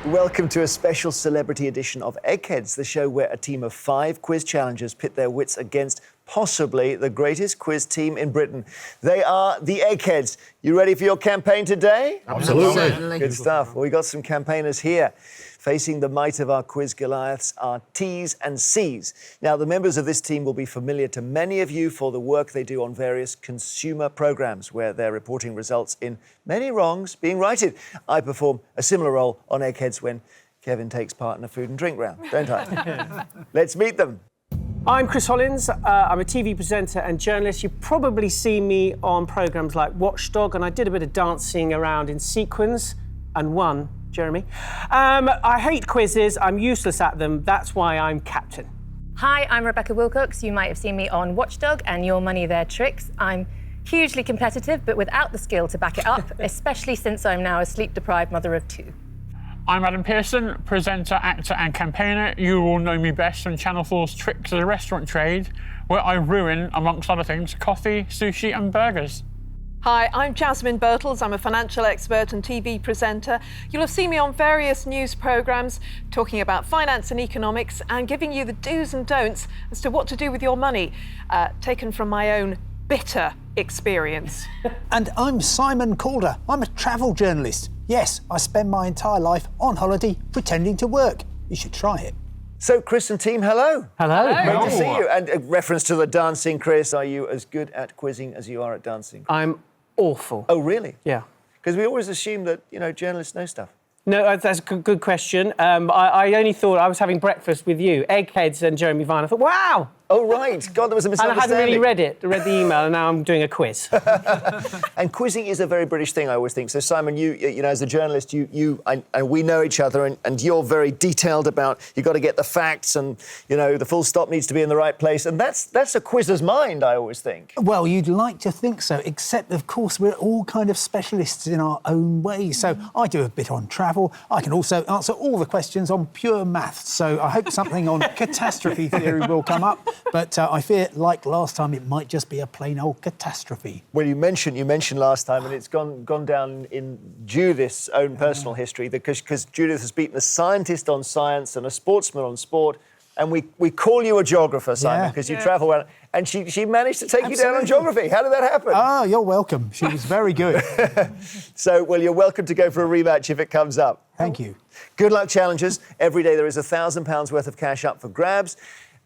Welcome to a special celebrity edition of Eggheads, the show where a team of 5 quiz challengers pit their wits against possibly the greatest quiz team in Britain. They are the Eggheads. You ready for your campaign today? Absolutely. Certainly. Good stuff. Well, we got some campaigners here. Facing the might of our quiz Goliaths are Tease and Seize. Now, the members of this team will be familiar to many of you for the work they do on various consumer programmes where they're reporting results in many wrongs being righted. I perform a similar role on Eggheads when Kevin takes part in a food and drink round, don't I? Let's meet them. I'm Chris Hollins. I'm a TV presenter and journalist. You've probably seen me on programmes like Watchdog, and I did a bit of dancing around in sequins and won. Jeremy. I hate quizzes. I'm useless at them. That's why I'm captain. Hi, I'm Rebecca Wilcox. You might have seen me on Watchdog and Your Money, Their Tricks. I'm hugely competitive, but without the skill to back it up, especially since I'm now a sleep-deprived mother of 2. I'm Adam Pearson, presenter, actor and campaigner. You all know me best from Channel 4's Tricks of the Restaurant Trade, where I ruin, amongst other things, coffee, sushi and burgers. Hi, I'm Jasmine Birtles. I'm a financial expert and TV presenter. You'll have seen me on various news programmes talking about finance and economics and giving you the do's and don'ts as to what to do with your money, taken from my own bitter experience. And I'm Simon Calder. I'm a travel journalist. Yes, I spend my entire life on holiday pretending to work. You should try it. So, Chris and team, hello. Hello. Great to see you. And a reference to the dancing, Chris, are you as good at quizzing as you are at dancing? I'm awful. Oh, really? Yeah. Because we always assume that, journalists know stuff. No, that's a good question. I only thought I was having breakfast with you, Eggheads and Jeremy Vine. I thought, wow! Oh, right. God, there was a And I misunderstanding. hadn't really read the email, and now I'm doing a quiz. And quizzing is a very British thing, I always think. So, Simon, you as a journalist, and we know each other, and you're very detailed about, you've got to get the facts, and, the full stop needs to be in the right place. And that's a quizer's mind, I always think. Well, you'd like to think so, except, of course, we're all kind of specialists in our own way. So I do a bit on travel. I can also answer all the questions on pure maths. So I hope something on catastrophe theory will come up. But I fear, like last time, it might just be a plain old catastrophe. Well, you mentioned last time, and it's gone down in Judith's own personal history, because Judith has beaten a scientist on science and a sportsman on sport, and we call you a geographer, Simon, because you travel around, and she managed to take you down on geography. How did that happen? Oh, you're welcome. She was very good. So, well, you're welcome to go for a rematch if it comes up. Thank you. Good luck, challengers. Every day there is £1,000 worth of cash up for grabs,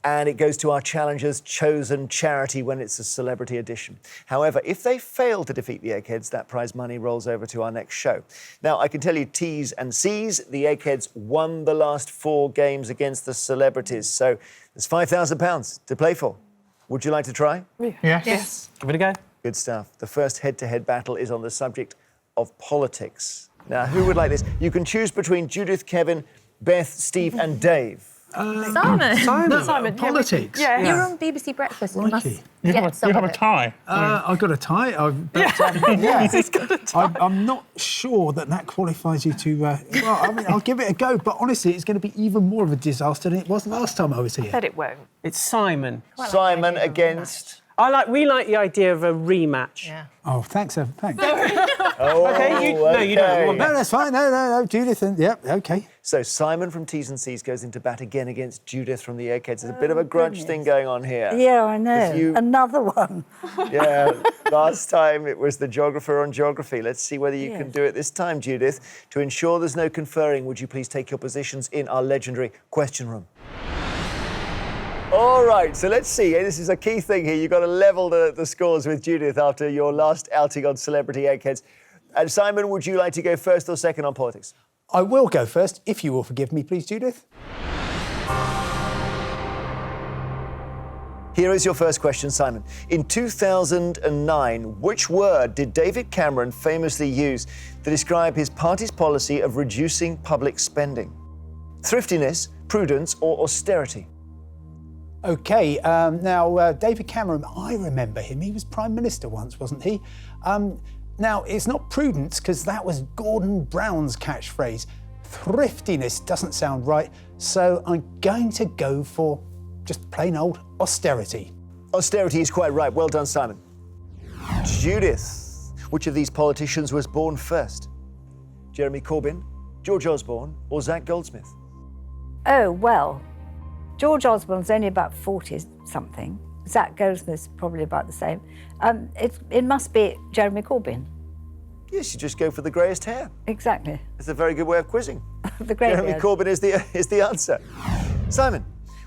and it goes to our challengers' chosen charity when it's a celebrity edition. However, if they fail to defeat the Eggheads, that prize money rolls over to our next show. Now, I can tell you, Tease and Seize, the Eggheads won the last 4 games against the celebrities, so there's £5,000 to play for. Would you like to try? Yes. Give it a go. Good stuff. The first head-to-head battle is on the subject of politics. Now, who would like this? You can choose between Judith, Kevin, Beth, Steve and Dave. Simon. Politics. Yeah. You're on BBC Breakfast. You must Crikey. You get have some of a it. tie. I've got a tie. He's got a tie. I'm not sure that qualifies you to... I'll give it a go, but honestly, it's going to be even more of a disaster than it was last time I was here. But it won't. It's Simon. Simon against... We like the idea of a rematch. Yeah. Oh, thanks, Evan. Thanks. Okay, you don't. No, that's fine. No, Judith. Yep, OK. So Simon from Tease and Seize goes into bat again against Judith from the Eggheads. There's a bit of a grudge thing going on here. Yeah, I know. Another one. Yeah, last time it was the geographer on geography. Let's see whether you can do it this time, Judith. To ensure there's no conferring, would you please take your positions in our legendary question room? All right, so let's see. This is a key thing here. You've got to level the scores with Judith after your last outing on Celebrity Eggheads. And Simon, would you like to go first or second on politics? I will go first, if you will forgive me, please, Judith. Here is your first question, Simon. In 2009, which word did David Cameron famously use to describe his party's policy of reducing public spending? Thriftiness, prudence, or austerity? OK, now, David Cameron, I remember him. He was Prime Minister once, wasn't he? Now, it's not prudence, because that was Gordon Brown's catchphrase. Thriftiness doesn't sound right, so I'm going to go for just plain old austerity. Austerity is quite right. Well done, Simon. Judith, which of these politicians was born first? Jeremy Corbyn, George Osborne or Zach Goldsmith? Oh, well, George Osborne's only about 40-something. Zach Goldsmith's probably about the same. It must be Jeremy Corbyn. Yes, you just go for the greyest hair. Exactly. It's a very good way of quizzing. The grey Jeremy beard. Corbyn is the answer. Simon,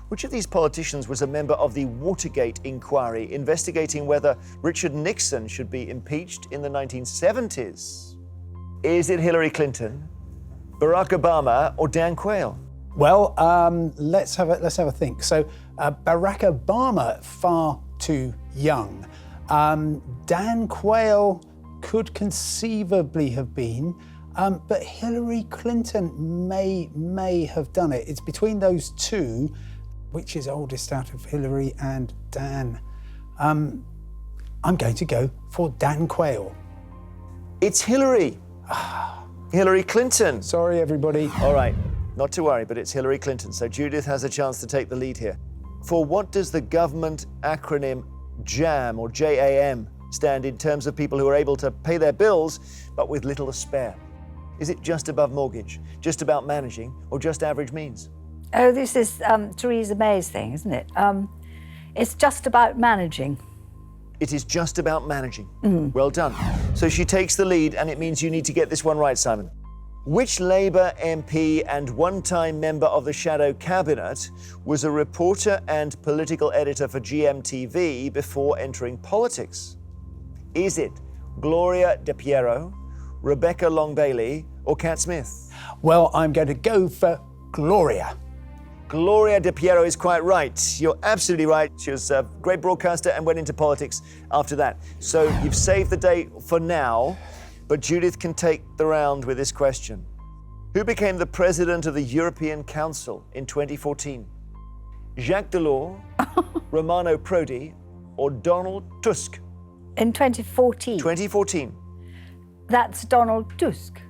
which of these politicians was a member of the Watergate inquiry investigating whether Richard Nixon should be impeached in the 1970s? Is it Hillary Clinton, Barack Obama, or Dan Quayle? Well, let's have a think. So Barack Obama, far too young. Dan Quayle could conceivably have been, but Hillary Clinton may have done it. It's between those two. Which is oldest out of Hillary and Dan? I'm going to go for Dan Quayle. It's Hillary. Hillary Clinton. Sorry, everybody. All right, not to worry, but it's Hillary Clinton. So Judith has a chance to take the lead here. For what does the government acronym JAM or JAM stand in terms of people who are able to pay their bills but with little to spare? Is it just above mortgage, just about managing, or just average means? Oh, this is Theresa May's thing, isn't it? It's just about managing. It is just about managing. Well done. So she takes the lead, and it means you need to get this one right, Simon. Which Labour MP and one-time member of the Shadow Cabinet was a reporter and political editor for GMTV before entering politics? Is it Gloria De Piero, Rebecca Long-Bailey, or Cat Smith? Well, I'm going to go for Gloria. Gloria De Piero is quite right. You're absolutely right. She was a great broadcaster and went into politics after that. So you've saved the day for now, but Judith can take the round with this question. Who became the president of the European Council in 2014? Jacques Delors, Romano Prodi, or Donald Tusk? In 2014. 2014. That's Donald Tusk.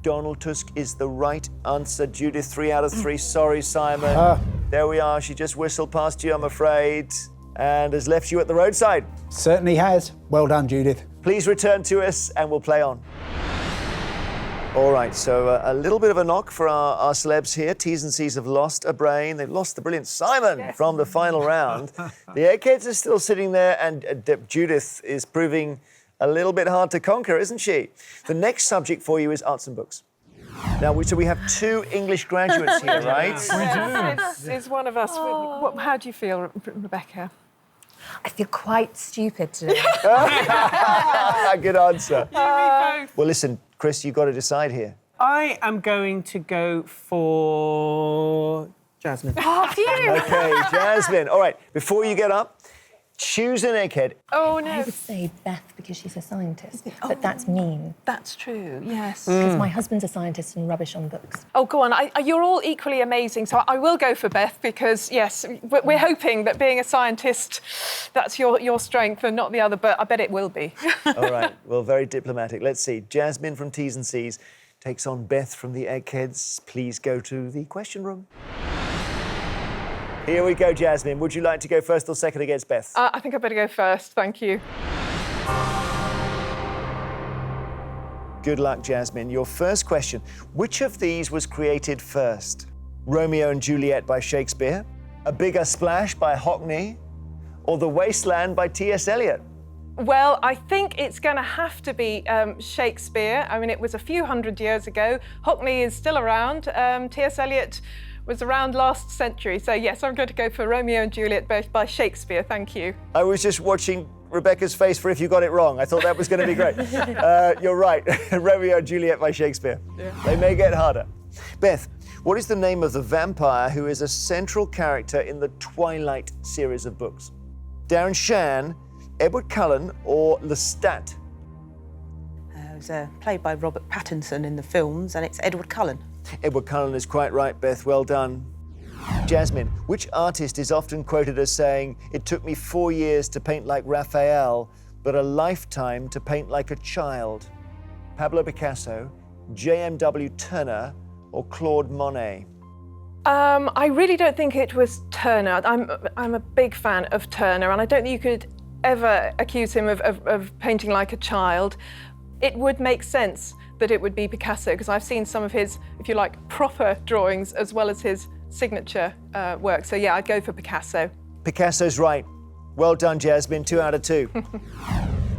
Donald Tusk is the right answer. Judith, 3 out of 3. Sorry, Simon. There we are. She just whistled past you, I'm afraid, and has left you at the roadside. Certainly has. Well done, Judith. Please return to us and we'll play on. All right, so a little bit of a knock for our celebs here. Tease and Seize have lost a brain. They've lost the brilliant Simon from the final round. The Eggheads are still sitting there, and Judith is proving a little bit hard to conquer, isn't she? The next subject for you is arts and books. Now, we have 2 English graduates here, right? Is one of us. How do you feel, Rebecca? I feel quite stupid today. Good answer. You, me both. Well, listen, Chris, you've got to decide here. I am going to go for Jasmine. Oh, phew! Okay, Jasmine. All right, before you get up, choose an egghead. Oh, I no. would say Beth because she's a scientist, but that's mean. That's true, yes. Because my husband's a scientist and rubbish on books. Oh, go on. You're all equally amazing, so I will go for Beth because, yes, we're hoping that being a scientist, that's your strength and not the other, but I bet it will be. All right, well, very diplomatic. Let's see. Jasmine from Tease and Seize takes on Beth from the Eggheads. Please go to the question room. Here we go, Jasmine. Would you like to go first or second against Beth? I think I better go first, thank you. Good luck, Jasmine. Your first question. Which of these was created first? Romeo and Juliet by Shakespeare, A Bigger Splash by Hockney, or The Wasteland by T.S. Eliot? Well, I think it's going to have to be Shakespeare. I mean, it was a few hundred years ago. Hockney is still around. T.S. Eliot was around last century. So, yes, I'm going to go for Romeo and Juliet by Shakespeare. Thank you. I was just watching Rebecca's face for if you got it wrong. I thought that was going to be great. You're right. Romeo and Juliet by Shakespeare. Yeah. They may get harder. Beth, what is the name of the vampire who is a central character in the Twilight series of books? Darren Shan, Edward Cullen, or Lestat? It was played by Robert Pattinson in the films, and it's Edward Cullen. Edward Cullen is quite right, Beth. Well done. Jasmine, which artist is often quoted as saying, "It took me 4 years to paint like Raphael, but a lifetime to paint like a child"? Pablo Picasso, J.M.W. Turner, or Claude Monet? I really don't think it was Turner. I'm a big fan of Turner, and I don't think you could ever accuse him of painting like a child. It would make sense that it would be Picasso, because I've seen some of his, if you like, proper drawings as well as his signature work. So yeah, I'd go for Picasso. Picasso's right. Well done, Jasmine. 2 out of 2.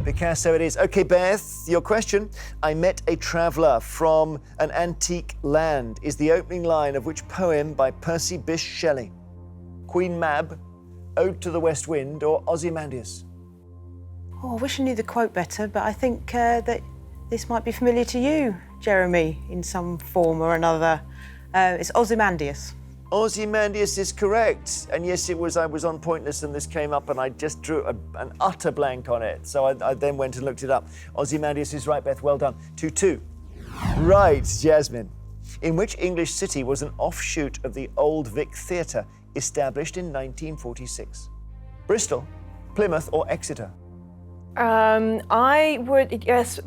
Picasso it is. Okay, Beth, your question. I met a traveller from an antique land is the opening line of which poem by Percy Bysshe Shelley? Queen Mab, Ode to the West Wind, or Ozymandias? Oh, I wish I knew the quote better, but I think that this might be familiar to you, Jeremy, in some form or another. It's Ozymandias. Ozymandias is correct. And yes, it was. I was on Pointless and this came up and I just drew an utter blank on it. So I then went and looked it up. Ozymandias is right, Beth. Well done. 2-2. Right, Jasmine. In which English city was an offshoot of the Old Vic Theatre established in 1946? Bristol, Plymouth, or Exeter? I would, yes,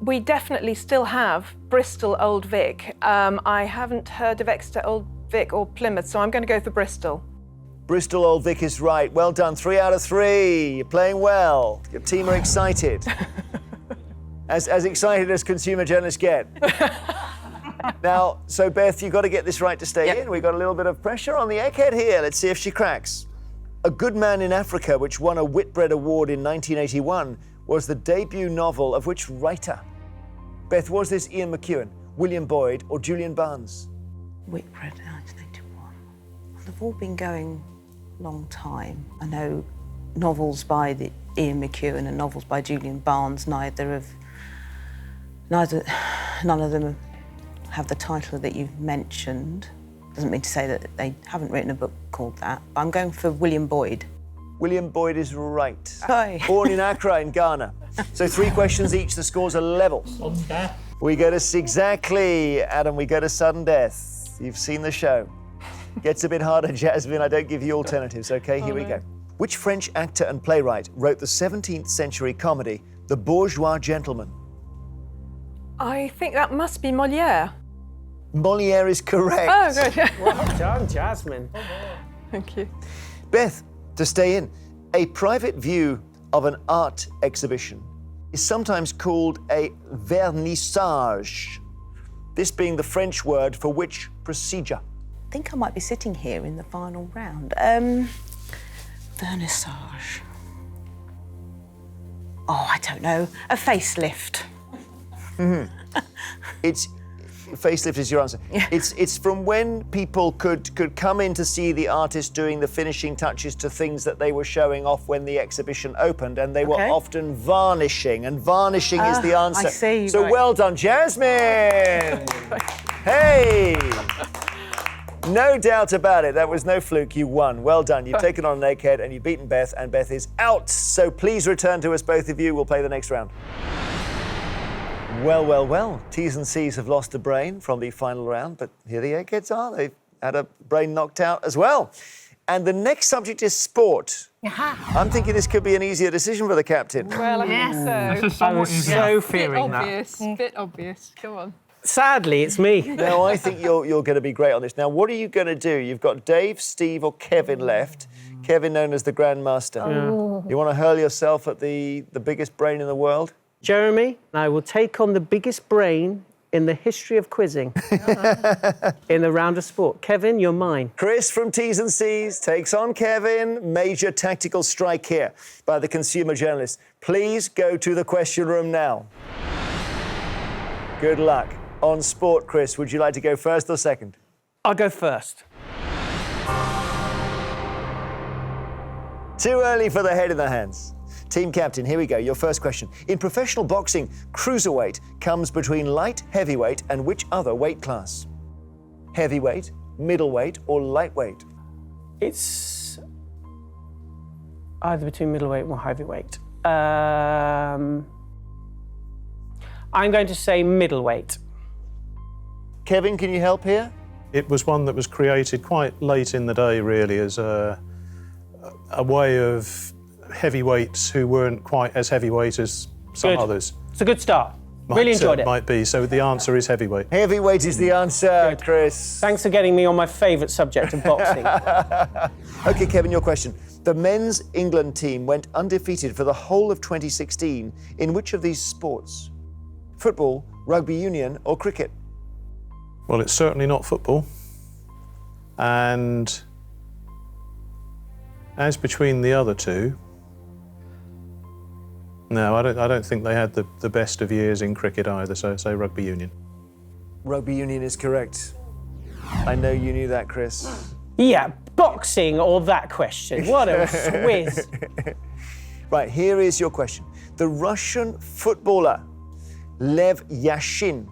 we definitely still have Bristol Old Vic. I haven't heard of Exeter Old Vic or Plymouth, so I'm going to go for Bristol. Bristol Old Vic is right. Well done. 3 out of 3. You're playing well. Your team are excited. as excited as consumer journalists get. Now, so Beth, you've got to get this right to stay in. We've got a little bit of pressure on the egghead here. Let's see if she cracks. A Good Man in Africa, which won a Whitbread Award in 1981, was the debut novel of which writer? Beth, was this Ian McEwan, William Boyd, or Julian Barnes? Whitbread, 1981. They've all been going a long time. I know novels by Ian McEwan and novels by Julian Barnes. None of them have the title that you've mentioned. Doesn't mean to say that they haven't written a book called that. But I'm going for William Boyd. William Boyd is right. Hi. Born in Accra in Ghana. So 3 questions each, the scores are level. We go to exactly, Adam, we go to sudden death. You've seen the show. Gets a bit harder, Jasmine. I don't give you alternatives, okay? Here we go. Which French actor and playwright wrote the 17th century comedy, The Bourgeois Gentleman? I think that must be Molière. Molière is correct. Oh, good. Well done, Jasmine. Thank you. Beth, to stay in, a private view of an art exhibition is sometimes called a vernissage, this being the French word for which procedure? I think I might be sitting here in the final round. Vernissage. Oh, I don't know. A facelift. It's facelift is your answer. Yeah. It's from when people could come in to see the artist doing the finishing touches to things that they were showing off when the exhibition opened, and they were often varnishing, and varnishing is the answer. I see. So well done, Jasmine. Hey. No doubt about it. That was no fluke. You won. Well done. You've taken on an egghead and you've beaten Beth, and Beth is out. So please return to us, both of you. We'll play the next round. Well, well, well. Tease and Seize have lost a brain from the final round, but here the eggheads are. They've had a brain knocked out as well. And the next subject is sport. I'm thinking this could be an easier decision for the captain. Well, I think so. I was so fearing that. Bit obvious. Come on. Sadly, it's me. Now, I think you're going to be great on this. Now, what are you going to do? You've got Dave, Steve, or Kevin left. Kevin, known as the Grandmaster. You want to hurl yourself at the biggest brain in the world? Jeremy, I will take on the biggest brain in the history of quizzing in the round of sport. Kevin, you're mine. Chris from Tease and Seize takes on Kevin. Major tactical strike here by the consumer journalist. Please go to the question room now. Good luck. On sport, Chris, would you like to go first or second? I'll go first. Too early for the head in the hands. Team captain, here we go. Your first question. In professional boxing, cruiserweight comes between light heavyweight and which other weight class? Heavyweight, middleweight, or lightweight? It's either between middleweight or heavyweight. I'm going to say middleweight. Kevin, can you help here? It was one that was created quite late in the day, really, as a way of heavyweights who weren't quite as heavyweight as some others. It's a good start. Really enjoyed it. Might be. So the answer is heavyweight. Heavyweight is the answer, Chris. Thanks for getting me on my favourite subject of boxing. OK, Kevin, your question. The men's England team went undefeated for the whole of 2016 in which of these sports? football, rugby union, or cricket? Well, it's certainly not football. And as between the other two, no, I don't think they had the best of years in cricket either, so say rugby union. Rugby union is correct. I know you knew that, Chris. Yeah, boxing or that question. What a whiz. Right, here is your question. The Russian footballer Lev Yashin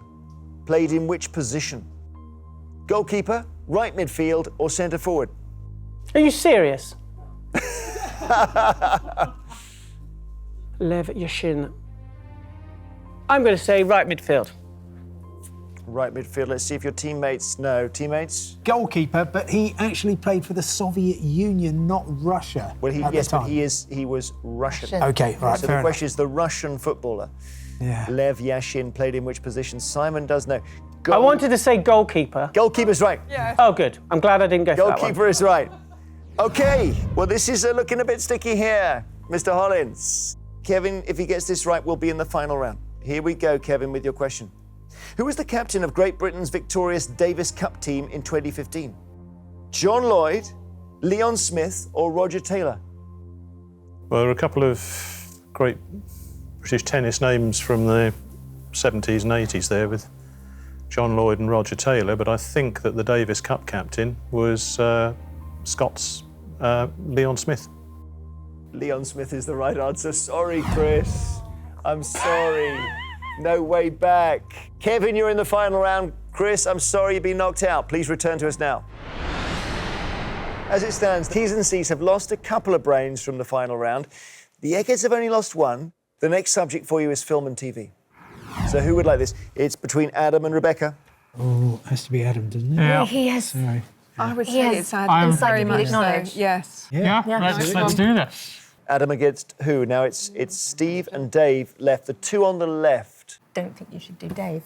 played in which position? Goalkeeper, right midfield, or centre forward? Are you serious? Lev Yashin. I'm going to say right midfield. Right midfield. Let's see if your teammates know. Teammates? Goalkeeper, but he actually played for the Soviet Union, not Russia. Well, at yes, the but time. he was Russian. Okay, right, So fair the question is the Russian footballer. Yeah. Lev Yashin played in which position? Simon does know. I wanted to say goalkeeper. Goalkeeper's right. Yeah. Oh, good. I'm glad I didn't go for that one. Goalkeeper is right. Okay, well, this is looking a bit sticky here, Mr. Hollins. Kevin, if he gets this right, we'll be in the final round. Here we go, Kevin, with your question. Who was the captain of Great Britain's victorious Davis Cup team in 2015? John Lloyd, Leon Smith, or Roger Taylor? Well, there are a couple of great British tennis names from the 70s and 80s there with John Lloyd and Roger Taylor, but I think that the Davis Cup captain was Scott's Leon Smith. Leon Smith is the right answer. Sorry, Chris. I'm sorry. No way back. Kevin, you're in the final round. Chris, I'm sorry you've been knocked out. Please return to us now. As it stands, Tease and Seize have lost a couple of brains from the final round. The Eggheads have only lost one. The next subject for you is film and TV. So who would like this? It's between Adam and Rebecca. Oh, it has to be Adam, doesn't it? Yeah. He has Sorry. I would He say has it's Adam. Very much so. knowledge. Yes. Yeah, let's do this. Adam against who? Now it's Steve and Dave left. The two on the left. don't think you should do Dave.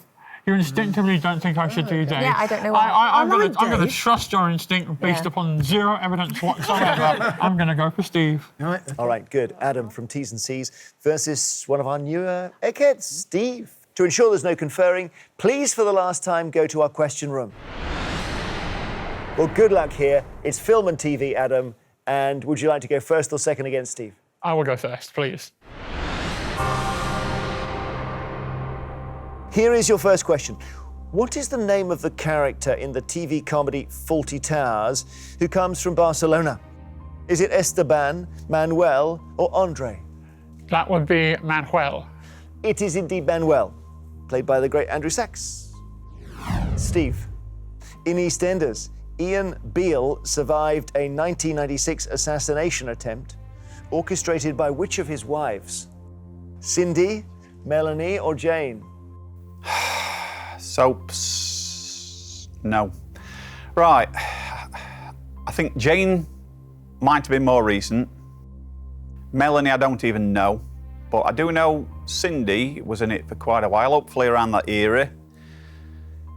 You instinctively don't think I should do Dave. Yeah, I don't know why. I'm I like going to Dave. trust your instinct based Yeah. upon zero evidence whatsoever. I'm going to go for Steve. All right, good. Adam from Tease and Seize versus one of our newer Eggheads, Steve. To ensure there's no conferring, please, for the last time, go to our question room. Well, good luck here. It's film and TV, Adam. And would you like to go first or second against Steve? I will go first, please. Here is your first question. What is the name of the character in the TV comedy Fawlty Towers who comes from Barcelona? Is it Esteban, Manuel, or Andre? That would be Manuel. It is indeed Manuel, played by the great Andrew Sachs. Steve, in EastEnders, Ian Beale survived a 1996 assassination attempt orchestrated by which of his wives? Cindy, Melanie, or Jane? Soaps. No. Right. I think Jane might have been more recent. Melanie, I don't even know. But I do know Cindy was in it for quite a while, hopefully around that era.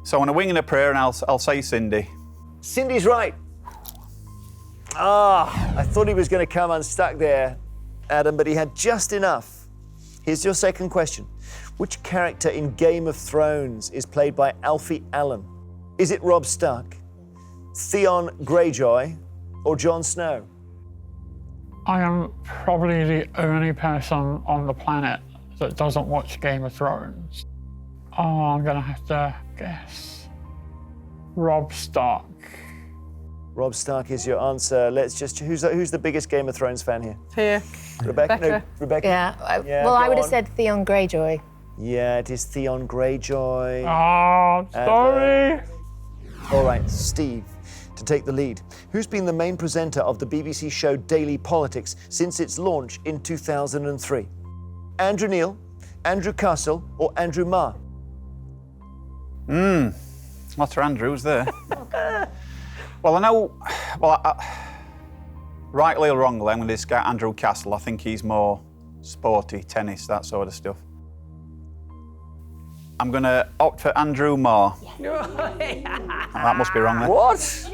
So on a wing and a prayer, and I'll say Cindy. Cindy's right. I thought he was going to come unstuck there, Adam, but he had just enough. Here's your second question. Which character in Game of Thrones is played by Alfie Allen? Is it Robb Stark, Theon Greyjoy, or Jon Snow? I am probably the only person on the planet that doesn't watch Game of Thrones. Oh, I'm going to have to guess. Robb Stark. Robb Stark is your answer. Let's just, who's the biggest Game of Thrones fan here? Here. Rebecca? No, Rebecca? Yeah, Yeah, I go would have on. said Theon Greyjoy. Yeah, it is Theon Greyjoy. Oh, sorry. All right, Steve, to take the lead. Who's been the main presenter of the BBC show Daily Politics since its launch in 2003? Andrew Neil, Andrew Castle, or Andrew Marr? Lots of Andrews there. Well, I know, rightly or wrongly, I'm going to discount Andrew Castle. I think he's more sporty, tennis, that sort of stuff. I'm going to opt for Andrew Marr. That must be wrong then. What?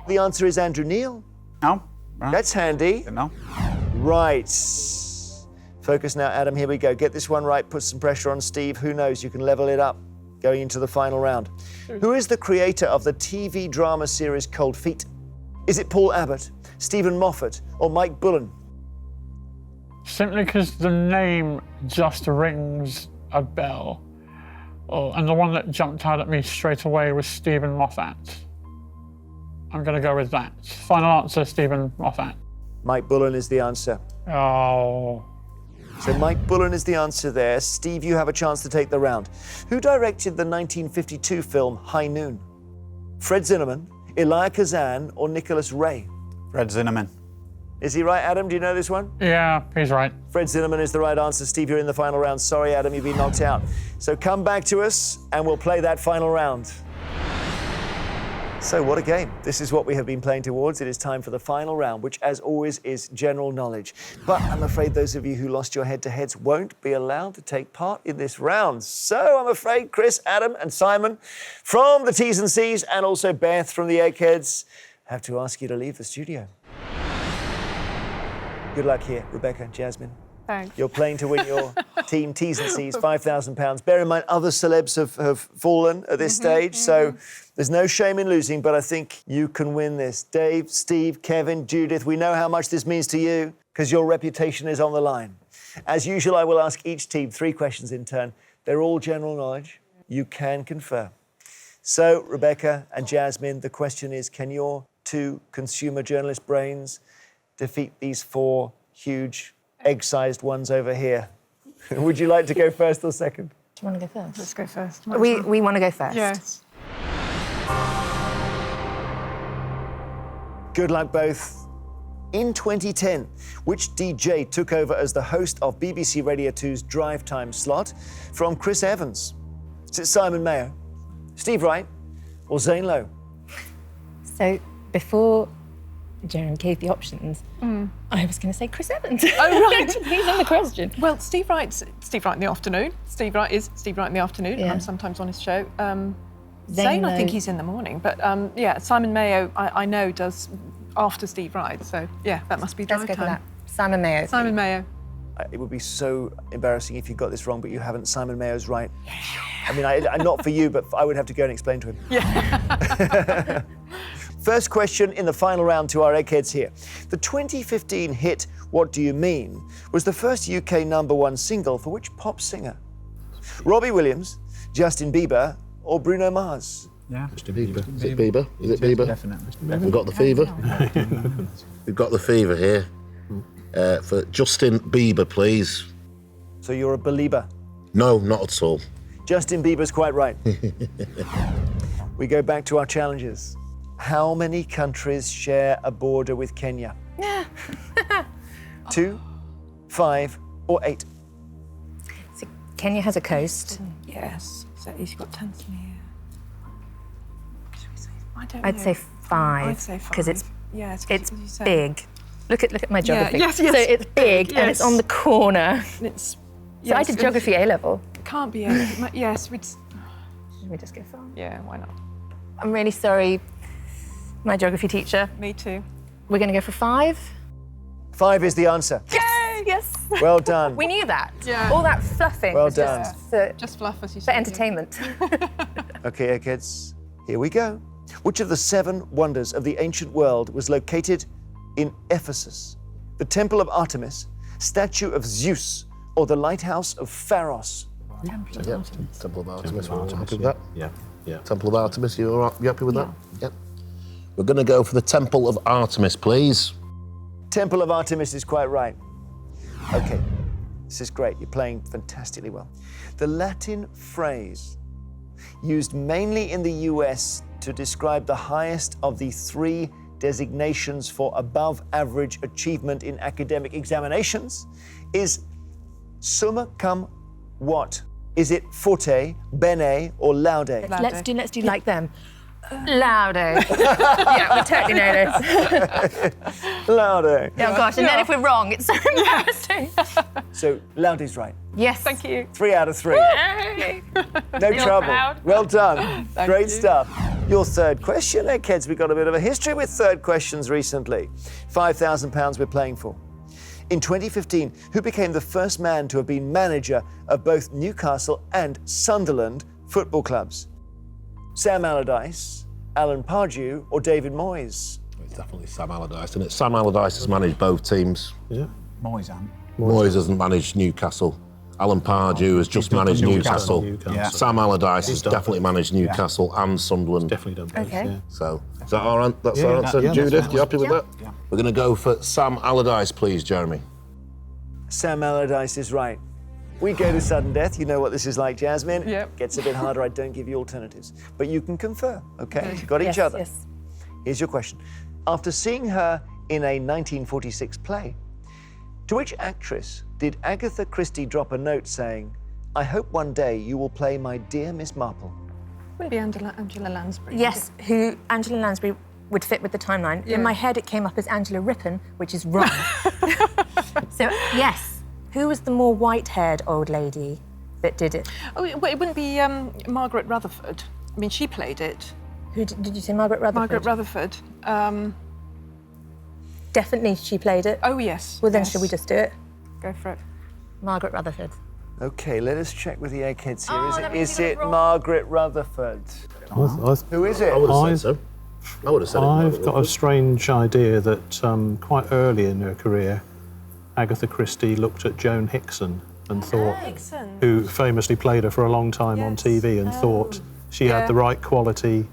The answer is Andrew Neil. No? Right. That's handy. Didn't know. Right. Focus now, Adam. Here we go. Get this one right. Put some pressure on Steve. Who knows? You can level it up going into the final round. Who is the creator of the TV drama series Cold Feet? Is it Paul Abbott, Stephen Moffat, or Mike Bullen? Simply because the name just rings a bell. Oh, and the one that jumped out at me straight away was Stephen Moffat. I'm going to go with that. Final answer, Stephen Moffat. Mike Bullen is the answer. Oh. So Mike Bullen is the answer there. Steve, you have a chance to take the round. Who directed the 1952 film High Noon? Fred Zinnemann, Elia Kazan, or Nicholas Ray? Fred Zinnemann. Is he right, Adam? Do you know this one? Yeah, he's right. Fred Zinnemann is the right answer. Steve, you're in the final round. Sorry, Adam, you've been knocked out. So come back to us and we'll play that final round. So what a game. This is what we have been playing towards. It is time for the final round, which as always is general knowledge. But I'm afraid those of you who lost your head-to-heads won't be allowed to take part in this round. So I'm afraid Chris, Adam and Simon from the Tease and Seize and also Beth from the Eggheads have to ask you to leave the studio. Good luck here, Rebecca, Jasmine. Thanks. You're playing to win your team Tease and Seize, £5,000. Bear in mind, other celebs have fallen at this stage, so there's no shame in losing, but I think you can win this. Dave, Steve, Kevin, Judith, we know how much this means to you because your reputation is on the line. As usual, I will ask each team 3 questions in turn. They're all general knowledge. You can confer. So, Rebecca and Jasmine, the question is, can your 2 consumer journalist brains defeat these 4 huge egg-sized ones over here? Would you like to go first or second? Do you want to go first? Let's go first. We want to go first. Yes. Good luck both. In 2010, which DJ took over as the host of BBC Radio 2's Drive Time slot from Chris Evans? Is it Simon Mayo, Steve Wright, or Zane Lowe? So before Jeremy gave the options, I was going to say Chris Evans. Oh, right. He's on the question. Well, Steve Wright's Steve Wright in the afternoon. Steve Wright is Steve Wright in the afternoon. Yeah. I'm sometimes on his show. Zane, I think he's in the morning. But yeah, Simon Mayo, I know, does after Steve Wright. So yeah, that must be Let's Drive go for Time. that. Simon Mayo. Simon Mayo. It would be so embarrassing if you got this wrong, but you haven't. Simon Mayo's right. I mean, I'm not for you, but I would have to go and explain to him. Yeah. First question in the final round to our Eggheads here. The 2015 hit What Do You Mean was the first UK #1 single for which pop singer? Robbie Williams, Justin Bieber, or Bruno Mars? Yeah. Mr. Bieber. Is it Bieber? Is it Bieber? Definitely. We've got the fever. We've got the fever here. For Justin Bieber, please. So you're a believer? No, not at all. Justin Bieber's quite right. We go back to our challenges. How many countries share a border with Kenya? 2, 5, or 8? So Kenya has a coast. Yes. So he's got Tanzania. I don't I'd know. say 5. I'd say 5. Because it's yes, big. Look at my geography. yes. So it's big and it's Yes. on the corner. It's, So I did geography A level. It can't be A. Yes, we'd. Should we just go 5? Yeah, why not? I'm really sorry, my geography teacher. Me too. We're going to go for 5. 5 is the answer. Yay! Yes. Well done. We knew that. Yeah. All that fluffing Well was done. Just fluff, as you for said. entertainment. Okay, Eggheads, here we go. Which of the 7 wonders of the ancient world was located in Ephesus? The Temple of Artemis, Statue of Zeus, or the Lighthouse of Pharos? Temple of Artemis. We're all happy with that? Yeah. Temple of Artemis, you all right? You happy with that? Yep. We're going to go for the Temple of Artemis, please. Temple of Artemis is quite right. Okay, this is great. You're playing fantastically well. The Latin phrase used mainly in the US to describe the highest of the 3 designations for above average achievement in academic examinations is summa cum what? Is it forte, bene, or laude? Let's do like them. Laude. Yeah, we totally know this. Laude. Oh gosh, and then if we're wrong, it's so embarrassing. So laude's right. Yes. Thank you. 3 out of 3. No You're trouble. proud. Well done. Thank Great you. stuff. Your third question, Eggheads. We've got a bit of a history with third questions recently. £5,000 we're playing for. In 2015, who became the first man to have been manager of both Newcastle and Sunderland football clubs? Sam Allardyce, Alan Pardew, or David Moyes? It's definitely Sam Allardyce, isn't it? Sam Allardyce has managed both teams. Yeah. Moyes, Moyes hasn't managed Newcastle. Alan Pardew has just managed Newcastle. Yeah. Sam Allardyce has definitely managed Newcastle and Sunderland. Definitely done both. Okay. Yeah. So, is that our, that's our answer? yeah, Judith, that's you happy with Yeah. that? Yeah. We're going to go for Sam Allardyce, please, Jeremy. Sam Allardyce is right. We go to sudden death. You know what this is like, Jasmine. Yep. Gets a bit harder. I don't give you alternatives. But you can confer, okay? You've got each other. Yes. Here's your question. After seeing her in a 1946 play, to which actress did Agatha Christie drop a note saying, "I hope one day you will play my dear Miss Marple"? Wouldn't be Angela Lansbury. Yes, who Angela Lansbury would fit with the timeline. Yeah. In my head, it came up as Angela Rippon, which is wrong. So, yes, who was the more white-haired old lady that did it? Oh, it wouldn't be Margaret Rutherford. I mean, she played it. Who did you say, Margaret Rutherford? Margaret Rutherford. Definitely she played it. Oh, yes. Well, then yes. should we just do it? Go for it. Margaret Rutherford. Okay, let us check with the Eggheads here. Oh, that means Is you got it it wrong. Margaret Rutherford? Who is it? I would have said so. I would have said I've got a strange idea that quite early in her career, Agatha Christie looked at Joan Hickson and thought, Hickson. who famously played her for a long time on Yes. TV, and thought she yeah. had the right quality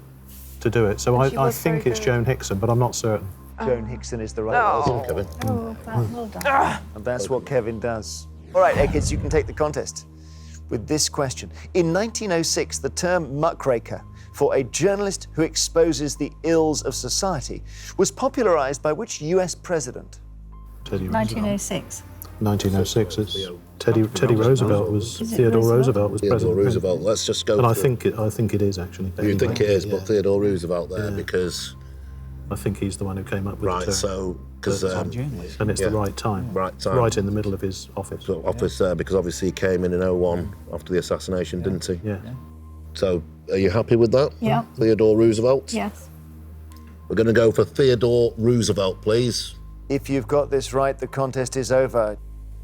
to do it. So And she I was think very it's good. Joan Hickson, but I'm not certain. Joan Hickson is the right Oh. answer. Kevin. Oh, well done. And that's what Kevin does. All right, Eggheads, you can take the contest with this question. In 1906, the term muckraker for a journalist who exposes the ills of society was popularized by which US president? Teddy Roosevelt. 1906. 1906. It's Teddy Roosevelt was Theodore Roosevelt was Theodore president. Roosevelt. Let's just go And I for- think it is actually. You think it is, but Yeah. Theodore Roosevelt there because... I think he's the one who came up with Right, the term. so... Because And it's the right time. Right time. Right in the middle of his office. office there, because obviously he came in 01 after the assassination, didn't he? Yeah. So, are you happy with that? Yeah. Theodore Roosevelt? Yes. We're going to go for Theodore Roosevelt, please. If you've got this right, the contest is over.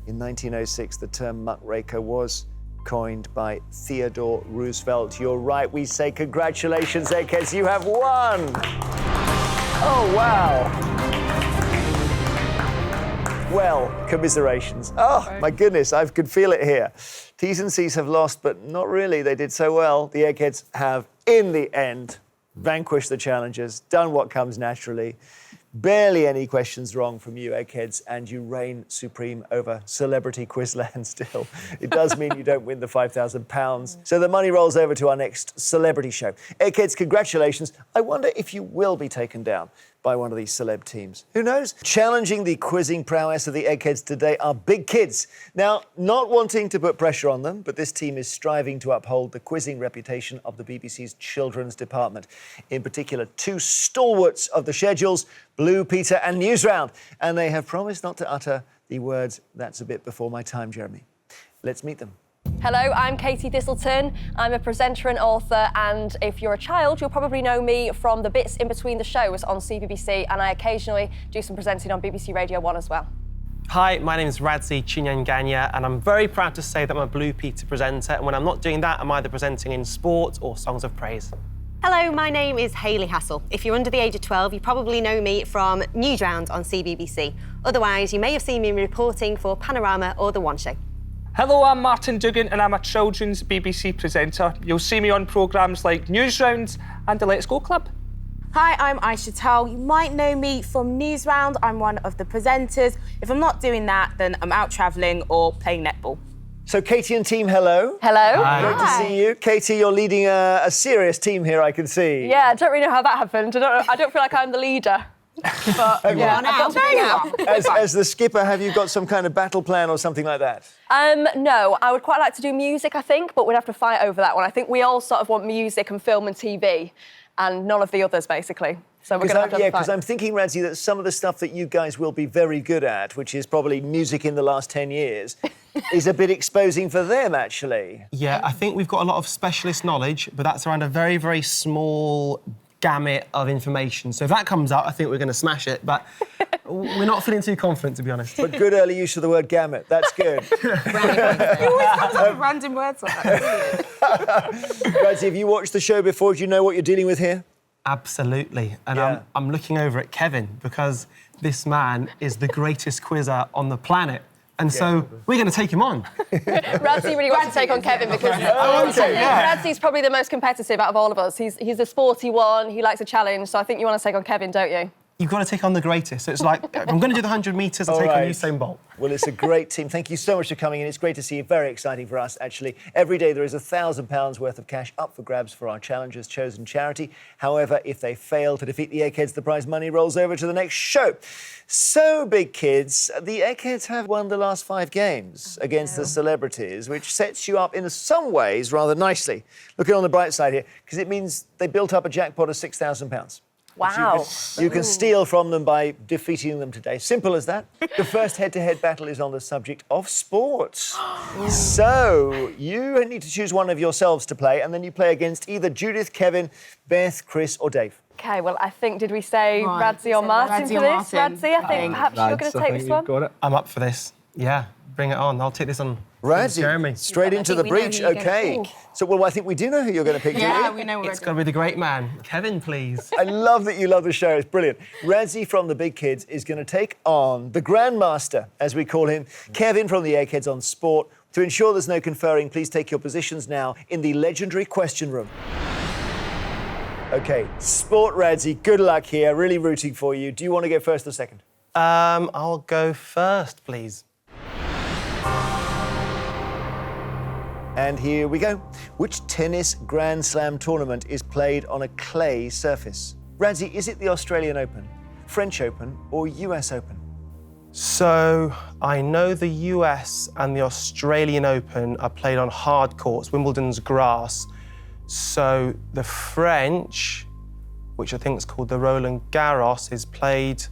In 1906, the term muckraker was coined by Theodore Roosevelt. You're right. We say congratulations, Eggheads. You have won. Oh, wow. Well, commiserations. Oh, my goodness, I could feel it here. Tease and Seize have lost, but not really. They did so well. The Eggheads have, in the end, vanquished the challengers, done what comes naturally. Barely any questions wrong from you, Eggheads, and you reign supreme over Celebrity Quizland still. It does mean you don't win the £5,000. So the money rolls over to our next celebrity show. Eggheads, congratulations. I wonder if you will be taken down by one of these celeb teams. Who knows? Challenging the quizzing prowess of the Eggheads today are big kids. Now, not wanting to put pressure on them, but this team is striving to uphold the quizzing reputation of the BBC's children's department. In particular, two stalwarts of the schedules, Blue Peter and Newsround. And they have promised not to utter the words, "That's a bit before my time, Jeremy." Let's meet them. Hello, I'm Katie Thistleton. I'm a presenter and author, and if you're a child, you'll probably know me from the bits in between the shows on CBBC, and I occasionally do some presenting on BBC Radio 1 as well. Hi, my name is Radzi Chinyanganya, and I'm very proud to say that I'm a Blue Peter presenter, and when I'm not doing that, I'm either presenting in sport or songs of praise. Hello, my name is Hayley Hassall. If you're under the age of 12, you probably know me from Newsround on CBBC. Otherwise, you may have seen me reporting for Panorama or The One Show. Hello, I'm Martin Dougan and I'm a children's BBC presenter. You'll see me on programmes like Newsround and the Let's Go Club. Hi, I'm Ayshah Tull. You might know me from Newsround. I'm one of the presenters. If I'm not doing that, then I'm out travelling or playing netball. So Katie and team, hello. Hello. Great to see you. Katie, you're leading a serious team here, I can see. Yeah, I don't really know how that happened. I don't feel like I'm the leader. But yeah, I've got to be now. As the skipper, have you got some kind of battle plan or something like that? No, I would quite like to do music, I think, but we'd have to fight over that one. I think we all sort of want music and film and TV, and none of the others, basically. So we're going to have to Yeah, fight. because I'm thinking, Radzi, that some of the stuff that you guys will be very good at, which is probably music in the last 10 years, is a bit exposing for them, actually. Yeah, I think we've got a lot of specialist knowledge, but that's around a very, very small gamut of information. So if that comes out, I think we're going to smash it. But We're not feeling too confident, to be honest. But good early use of the word gamut. That's good. He always comes up with random words like that. Radzi, have you watched the show before? Do you know what you're dealing with here? Absolutely. And Yeah. I'm looking over at Kevin because this man is the greatest quizzer on the planet. And so we're going to take him on. Radzi really wants to take on Kevin because I think Radzi's probably the most competitive out of all of us. He's the sporty one, he likes a challenge, so I think you want to take on Kevin, don't you? You've got to take on the greatest. So it's like, if I'm going to do the 100 metres, I'll All take right. on Usain Bolt. Well, it's a great team. Thank you so much for coming in. It's great to see you. Very exciting for us, actually. Every day there is £1,000 worth of cash up for grabs for our challengers' chosen charity. However, if they fail to defeat the Eggheads, the prize money rolls over to the next show. So, big kids, the Eggheads have won the last 5 games against the celebrities, which sets you up in some ways rather nicely. Looking on the bright side here, because it means they built up a jackpot of £6,000. Wow. You can steal from them by defeating them today. Simple as that. The first head-to-head battle is on the subject of sports. So you need to choose one of yourselves to play, and then you play against either Judith, Kevin, Beth, Chris or Dave. OK, well, I think, did we say Right, Radzi or Martin Radzi for or this? Martin. Radzi, I think perhaps you're going to take this one. I'm up for this. Yeah, bring it on. I'll take this on. Radzi, Jeremy. straight into the breach. OK. So, well, I think we do know who you're going to pick. Yeah, do we? we know It's got to be the great man. Kevin, please. I love that you love the show. It's brilliant. Radzi from the Big Kids is going to take on the Grandmaster, as we call him, Kevin from the Eggheads on sport. To ensure there's no conferring, please take your positions now in the legendary question room. OK, sport, Radzi, good luck here. Really rooting for you. Do you want to go first or second? I'll go first, please. And here we go. Which tennis Grand Slam tournament is played on a clay surface? Radzi, is it the Australian Open, French Open or US Open? So, I know the US and the Australian Open are played on hard courts, Wimbledon's grass. So, the French, which I think is called the Roland Garros, is played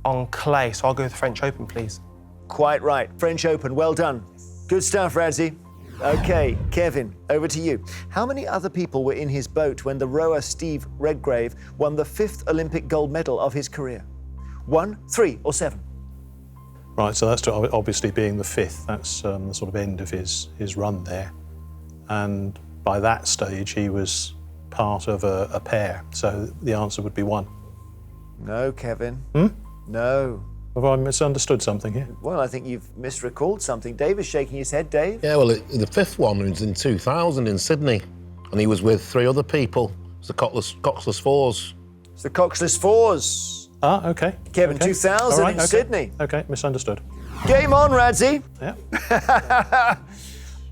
on clay. So, I'll go with the French Open, please. Quite right. French Open, well done. Good stuff, Radzi. OK, Kevin, over to you. How many other people were in his boat when the rower Steve Redgrave won the 5th Olympic gold medal of his career? 1, 3 or 7? Right, so that's obviously being the 5th. That's the sort of end of his run there. And by that stage, he was part of a pair. So the answer would be 1. No, Kevin. No. Have I misunderstood something here? Well, I think you've misrecalled something. Dave is shaking his head. Dave? Yeah, well, the 5th one was in 2000 in Sydney, and he was with 3 other people. It's the Coxless Fours. It's the Coxless Fours. Ah, OK. Kevin, Okay. 2000 All right, in okay. Sydney. OK, misunderstood. Game on, Radzi. Yeah.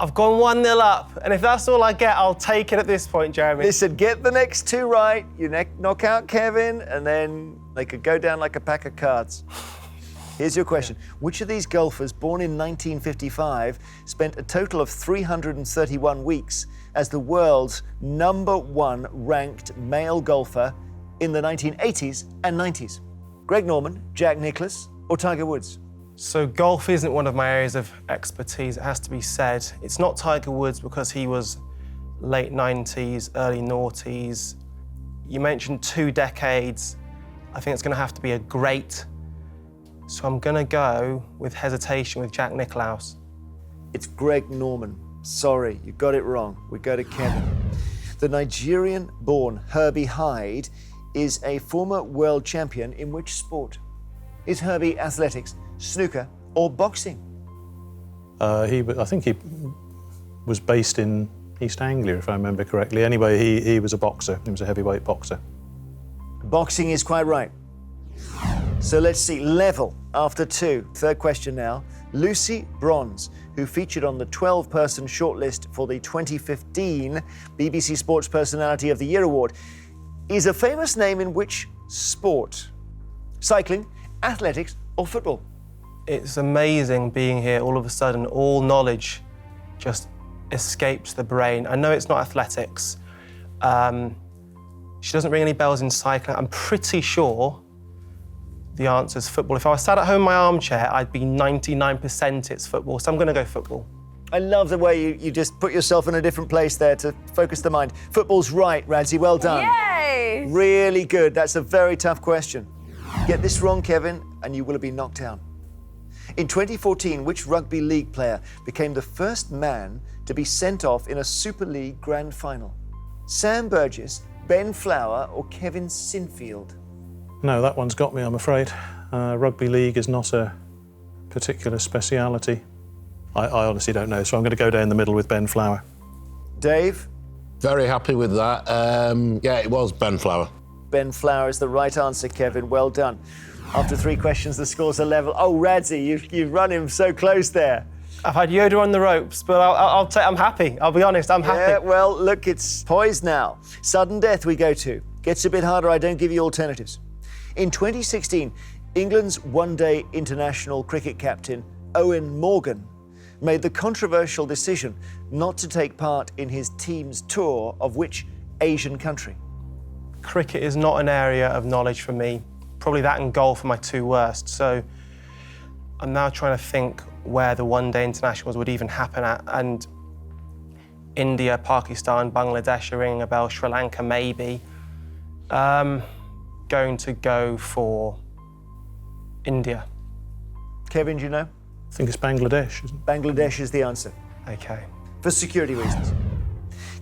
I've gone 1-0 up, and if that's all I get, I'll take it at this point, Jeremy. Listen, get the next 2 right. You knock out Kevin, and then they could go down like a pack of cards. Here's your question. Which of these golfers, born in 1955, spent a total of 331 weeks as the world's #1 ranked male golfer in the 1980s and 90s? Greg Norman, Jack Nicklaus, or Tiger Woods? So golf isn't one of my areas of expertise, it has to be said. It's not Tiger Woods because he was late 90s, early noughties. You mentioned 2 decades. I think it's going to have to be a great. So I'm going to go with hesitation with Jack Nicklaus. It's Greg Norman. Sorry, you got it wrong. We go to Kevin. The Nigerian-born Herbie Hyde is a former world champion in which sport? Is Herbie athletics, snooker, or boxing? I think he was based in East Anglia, if I remember correctly. Anyway, he was a boxer. He was a heavyweight boxer. Boxing is quite right. So let's see, level after 2. Third question now. Lucy Bronze, who featured on the 12-person shortlist for the 2015 BBC Sports Personality of the Year Award, is a famous name in which sport? Cycling, athletics, or football? It's amazing being here all of a sudden. All knowledge just escapes the brain. I know it's not athletics. She doesn't ring any bells in cycling. I'm pretty sure the answer is football. If I was sat at home in my armchair, I'd be 99% it's football. So I'm going to go football. I love the way you just put yourself in a different place there to focus the mind. Football's right, Radzi. Well done. Yay! Really good. That's a very tough question. Get this wrong, Kevin, and you will have been knocked out. In 2014, which rugby league player became the first man to be sent off in a Super League grand final? Sam Burgess, Ben Flower, or Kevin Sinfield? No, that one's got me, I'm afraid. Rugby league is not a particular speciality. I honestly don't know, so I'm going to go down the middle with Ben Flower. Dave? Very happy with that. Yeah, it was Ben Flower. Ben Flower is the right answer, Kevin. Well done. After 3 questions, the scores are level. Oh, Radzi, you've run him so close there. I've had Yoda on the ropes, but I'm happy. I'll be honest, I'm happy. Yeah, well, look, it's poised now. Sudden death we go to. Gets a bit harder, I don't give you alternatives. In 2016, England's one-day international cricket captain, Owen Morgan, made the controversial decision not to take part in his team's tour of which Asian country? Cricket is not an area of knowledge for me. Probably that and golf are my 2 worst. So I'm now trying to think where the one-day internationals would even happen at. And India, Pakistan, Bangladesh are ringing a bell, Sri Lanka maybe. Going to go for India. Kevin, do you know? I think it's Bangladesh, isn't it? Bangladesh is the answer. Okay. For security reasons.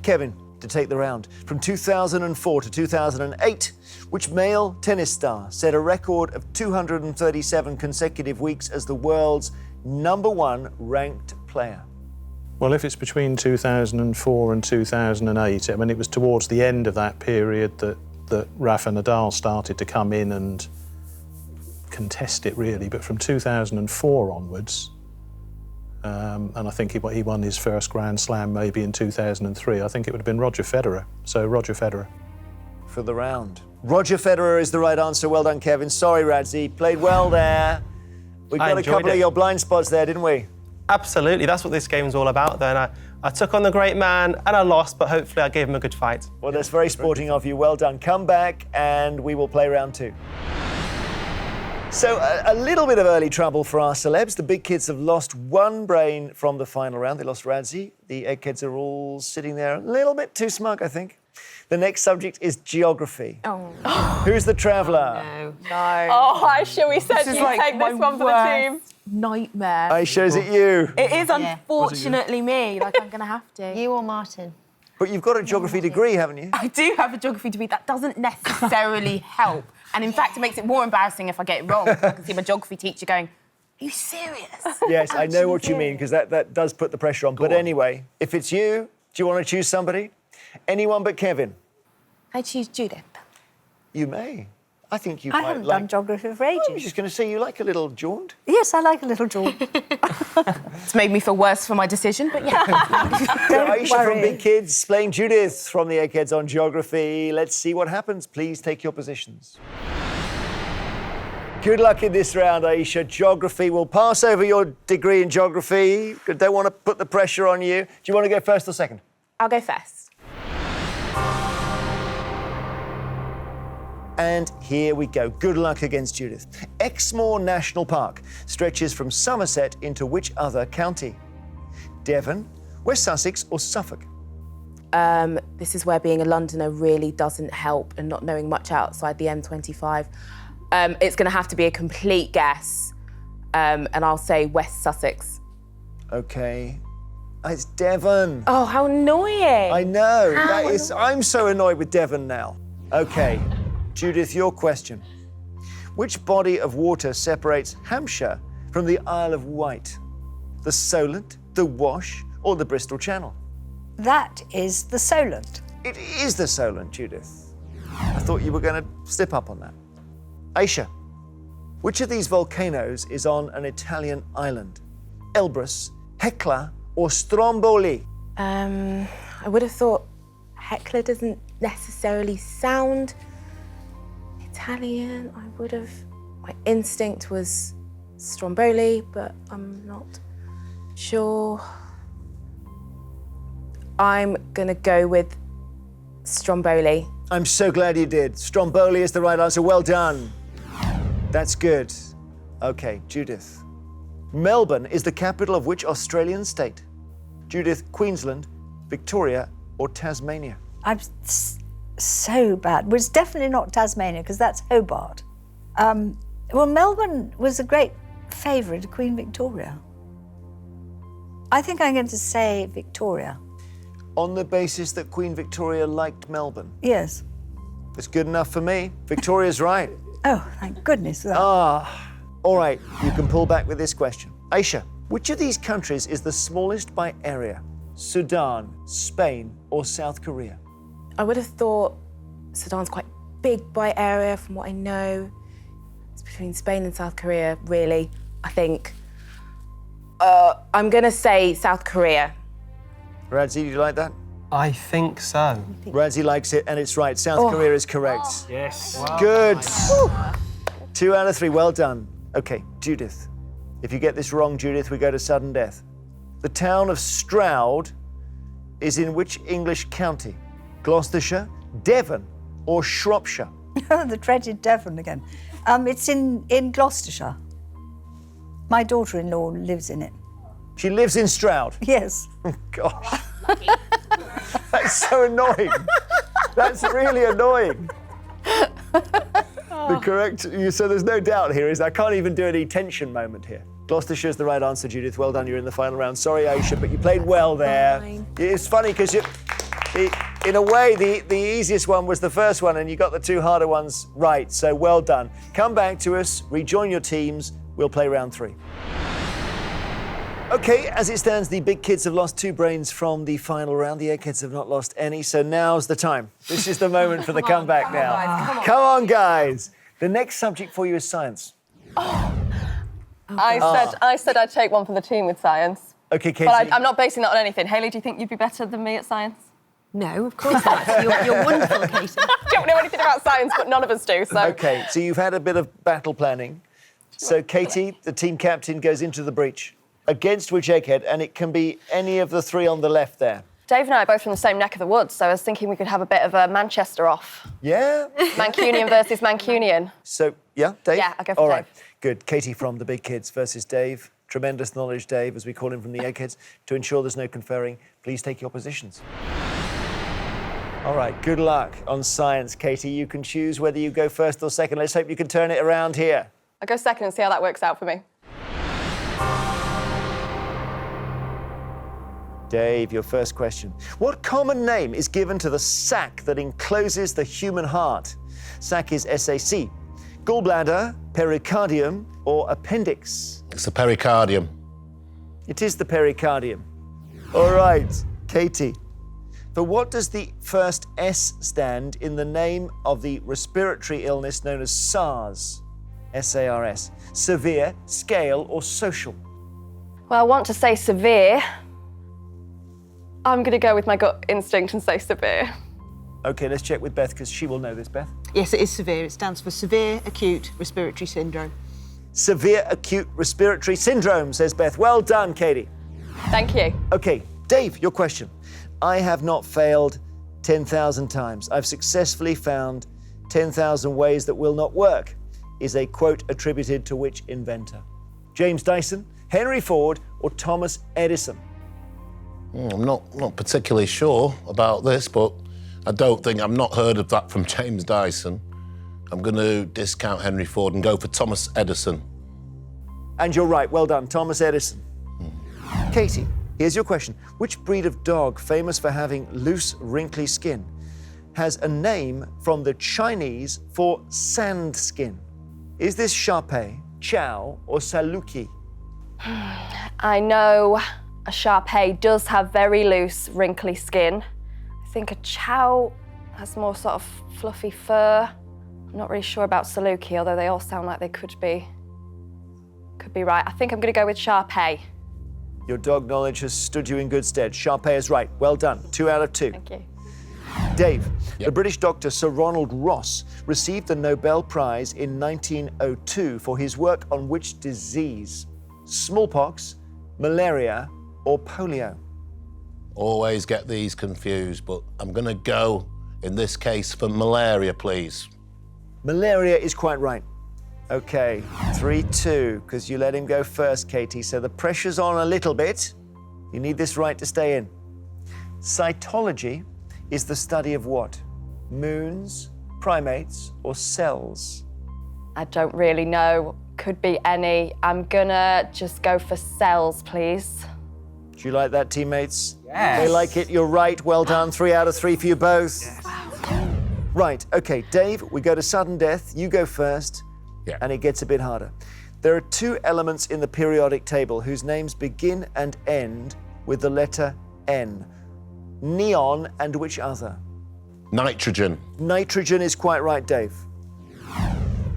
Kevin, to take the round. From 2004 to 2008, which male tennis star set a record of 237 consecutive weeks as the world's #1 ranked player? Well, if it's between 2004 and 2008, I mean, it was towards the end of that period that Rafa Nadal started to come in and contest it, really. But from 2004 onwards, and I think he won his first Grand Slam maybe in 2003, I think it would have been Roger Federer. So Roger Federer. For the round. Roger Federer is the right answer. Well done, Kevin. Sorry, Radzi. Played well there. We got a couple of your blind spots there, didn't we? Absolutely. That's what this game's all about then. I took on the great man and I lost, but hopefully I gave him a good fight. Well, that's very sporting of you. Well done. Come back and we will play round 2. So a little bit of early trouble for our celebs. The big kids have lost 1 brain from the final round. They lost Radzi. The Eggheads are all sitting there a little bit too smug, I think. The next subject is geography. Oh. Who's the traveller? No. Oh, Ayshah, we said This is you like take this my one for the team. Nightmare. Ayshah, is it you? It is unfortunately me. Like, I'm going to have to. You or Martin? But you've got a geography degree, haven't you? I do have a geography degree. That doesn't necessarily help. And in fact, it makes it more embarrassing if I get it wrong. I can see my geography teacher going, are you serious? Yes, I know what you mean, because that does put the pressure on. But anyway, if it's you, do you want to choose somebody? Anyone but Kevin? I choose Judith. You may. I think you I quite haven't like... done geography for ages. I was just going to say, you like a little jaunt? Yes, I like a little jaunt. It's made me feel worse for my decision, but yeah. Ayshah from Big Kids playing Judith from the Eggheads on geography. Let's see what happens. Please take your positions. Good luck in this round, Ayshah. Geography. We'll pass over your degree in geography. Don't want to put the pressure on you. Do you want to go first or second? I'll go first. And here we go. Good luck against Judith. Exmoor National Park stretches from Somerset into which other county? Devon, West Sussex or Suffolk? This is where being a Londoner really doesn't help and not knowing much outside the M25. It's going to have to be a complete guess, and I'll say West Sussex. OK. It's Devon. Oh, how annoying. I know. I'm so annoyed with Devon now. OK. Judith, your question. Which body of water separates Hampshire from the Isle of Wight? The Solent, the Wash, or the Bristol Channel? That is the Solent. It is the Solent, Judith. I thought you were going to slip up on that. Ayshah, which of these volcanoes is on an Italian island? Elbrus, Hecla, or Stromboli? I would have thought Hecla doesn't necessarily sound Italian. My instinct was Stromboli, but I'm not sure. I'm gonna go with Stromboli. I'm so glad you did. Stromboli is the right answer. Well done. That's good. Okay, Judith. Melbourne is the capital of which Australian state? Judith, Queensland, Victoria, or Tasmania? I'm so bad. Well, it's definitely not Tasmania, because that's Hobart. Well, Melbourne was a great favourite of Queen Victoria. I think I'm going to say Victoria. On the basis that Queen Victoria liked Melbourne? Yes. That's good enough for me. Victoria's right. Oh, thank goodness for that. All right, you can pull back with this question. Ayshah, which of these countries is the smallest by area? Sudan, Spain, or South Korea? I would have thought Sudan's quite big by area from what I know. It's between Spain and South Korea, really, I think. I'm going to say South Korea. Radzi, do you like that? I think so. Radzi likes it, and it's right. South Korea is correct. Yes. Wow. Good. 2 out of 3, well done. Okay, Judith. If you get this wrong, Judith, we go to sudden death. The town of Stroud is in which English county? Gloucestershire, Devon, or Shropshire? The dreaded Devon again. It's in Gloucestershire. My daughter-in-law lives in it. She lives in Stroud? Yes. Oh, gosh. That's so annoying. That's really annoying. The correct, so there's no doubt here, I can't even do any tension moment here. Gloucestershire's the right answer, Judith. Well done, you're in the final round. Sorry, Ayshah, but you played well there. It's funny because in a way, the easiest one was the first one and you got the 2 harder ones right, so well done. Come back to us, rejoin your teams, we'll play round 3. Okay, as it stands, the big kids have lost 2 brains from the final round. The Eggheads have not lost any, so now's the time. This is the moment for the comeback now. Come on, guys. The next subject for you is science. I said I'd take one for the team with science. Okay, Katie. But I'm not basing that on anything. Hayley, do you think you'd be better than me at science? No, of course not. You're wonderful, Katie. I don't know anything about science, but none of us do, so... Okay, so you've had a bit of battle planning. So, Katie, the team captain, goes into the breach. Against which Egghead? And it can be any of the 3 on the left there. Dave and I are both from the same neck of the woods, so I was thinking we could have a bit of a Manchester off. Yeah? Mancunian versus Mancunian. So, yeah, Dave? Yeah, I'll go for All Dave. right, good. Katie from the big kids versus Dave. Tremendous knowledge, Dave, as we call him from the Eggheads. To ensure there's no conferring, please take your positions. All right, good luck on science, Katie. You can choose whether you go first or second. Let's hope you can turn it around here. I'll go second and see how that works out for me. Dave, your first question. What common name is given to the sac that encloses the human heart? Sac is SAC. Gallbladder, pericardium, or appendix? It's the pericardium. It is the pericardium. All right, Katie. For what does the first S stand in the name of the respiratory illness known as SARS? S-A-R-S. Severe, scale, or social? Well, I want to say severe. I'm going to go with my gut instinct and say severe. OK, let's check with Beth, because she will know this, Beth. Yes, it is severe. It stands for Severe Acute Respiratory Syndrome. Severe acute respiratory syndrome, says Beth. Well done, Katie. Thank you. OK, Dave, your question. I have not failed 10,000 times. I've successfully found 10,000 ways that will not work, is a quote attributed to which inventor? James Dyson, Henry Ford, or Thomas Edison? I'm not particularly sure about this, but I've not heard of that from James Dyson. I'm going to discount Henry Ford and go for Thomas Edison. And you're right, well done, Thomas Edison. Katie, here's your question. Which breed of dog, famous for having loose, wrinkly skin, has a name from the Chinese for sand skin? Is this Shar-Pei, Chow, or Saluki? I know a Shar-Pei does have very loose, wrinkly skin. I think a Chow has more sort of fluffy fur. I'm not really sure about Saluki, although they all sound like they could be right. I think I'm going to go with Shar-Pei. Your dog knowledge has stood you in good stead. Shar-Pei is right. Well done. 2 out of 2. Thank you. Dave, the British doctor Sir Ronald Ross received the Nobel Prize in 1902 for his work on which disease? Smallpox, malaria, or polio? Always get these confused, but I'm going to go, in this case, for malaria, please. Malaria is quite right. OK, 3-2, because you let him go first, Katie, so the pressure's on a little bit. You need this right to stay in. Cytology is the study of what? Moons, primates, or cells? I don't really know. Could be any. I'm gonna just go for cells, please. Do you like that, teammates? Yes. They like it. You're right. Well done. 3 out of 3 for you both. Yes. Wow. Right. Okay, Dave, we go to sudden death. You go first. Yeah. And it gets a bit harder. There are 2 elements in the periodic table whose names begin and end with the letter N. Neon and which other? Nitrogen. Nitrogen is quite right, Dave.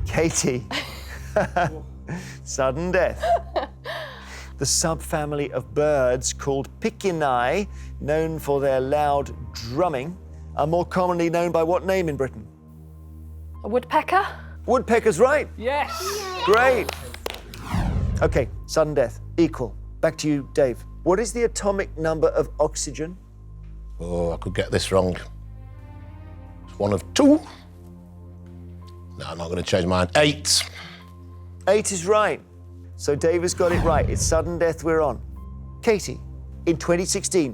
Katie. Sudden death. The subfamily of birds called Picinae, known for their loud drumming, are more commonly known by what name in Britain? A woodpecker? Woodpecker's right. Yes. Great. Okay, sudden death. Equal. Back to you, Dave. What is the atomic number of oxygen? Oh, I could get this wrong. It's one of 2. No, I'm not going to change mine. 8. 8 is right. So Dave has got it right. It's sudden death we're on. Katie, in 2016,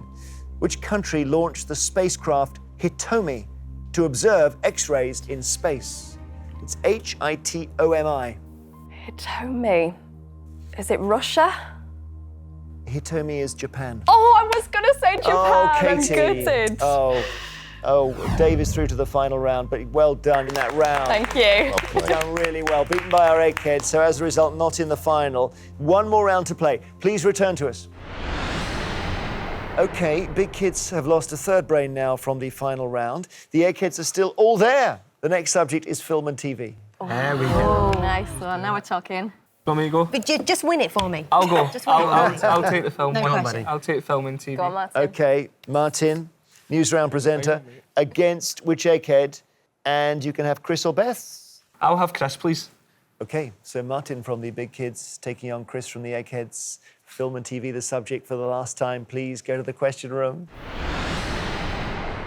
which country launched the spacecraft Hitomi to observe X-rays in space? It's Hitomi. Hitomi. Is it Russia? Hitomi is Japan. Oh, I was gonna say Japan. Oh, Katie. I'm gutted. Oh, Dave is through to the final round, but well done in that round. Thank you. You've done really well. Beaten by our Eggheads, so as a result, not in the final. One more round to play. Please return to us. Okay, big kids have lost a third brain now from the final round. The Eggheads are still all there. The next subject is film and TV. There we go. Oh, nice one. Now we're talking. Want me to go? But just win it for me. I'll go. Just win it for me. I'll take the film. No question. I'll take film and TV. Go on, Martin. Okay, Martin, news round presenter, against which Egghead? And you can have Chris or Beth. I'll have Chris, please. Okay, so Martin from the Big Kids taking on Chris from the Eggheads. Film and TV, the subject for the last time. Please go to the question room.